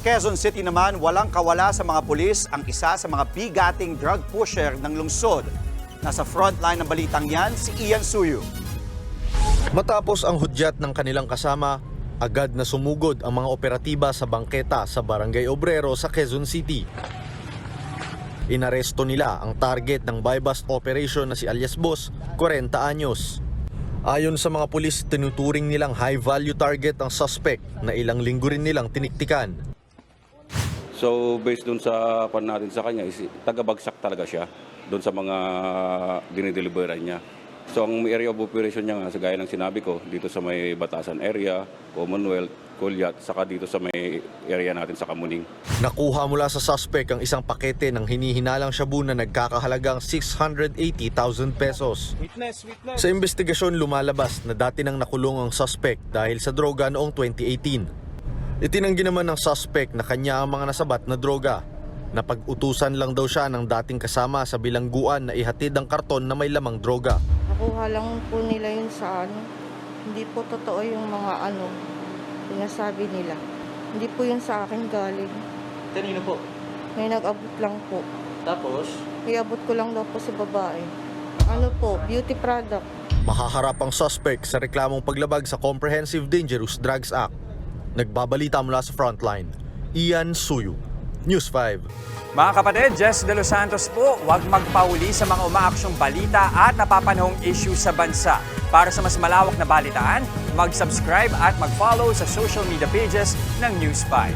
Quezon City naman, walang kawala sa mga pulis ang isa sa mga bigating drug pusher ng lungsod. Nasa frontline ng balitang yan, si Ian Suyu. Matapos ang hudyat ng kanilang kasama, agad na sumugod ang mga operatiba sa bangketa sa Barangay Obrero sa Quezon City. Inaresto nila ang target ng buy-bust operation na si alias Boss, 40 anyos. Ayon sa mga pulis, tinuturing nilang high-value target ang suspect na ilang linggo rin nilang tiniktikan. So based dun sa pan natin sa kanya, taga-bagsak talaga siya doon sa mga dinideliveran niya. So ang area of operation niya nga, sa gaya ng sinabi ko, dito sa may Batasan area, Commonwealth, Colyat, saka dito sa may area natin sa Kamuning. Nakuha mula sa suspect ang isang pakete ng hinihinalang shabu na nagkakahalagang 680,000 pesos. Sa investigasyon lumalabas na dati nang nakulong ang suspect dahil sa droga noong 2018. Itinanggi naman ng suspect na kanya ang mga nasabat na droga. Napag-utusan lang daw siya ng dating kasama sa bilangguan na ihatid ang karton na may lamang droga. Nakuha lang po nila yun sa hindi po totoo yung mga sinasabi nila. Hindi po yun sa akin galing. Kanino po? May nag-abot lang po. Tapos? Iabot ko lang daw po sa babae. Beauty product. Mahaharap ang suspect sa reklamong paglabag sa Comprehensive Dangerous Drugs Act. Nagbabalita mula sa frontline, Ian Suyu, News 5. Mga kapatid, Jess De Los Santos po, huwag magpauli sa mga umaaksyong balita at napapanahong issue sa bansa. Para sa mas malawak na balitaan, mag-subscribe at mag-follow sa social media pages ng News 5.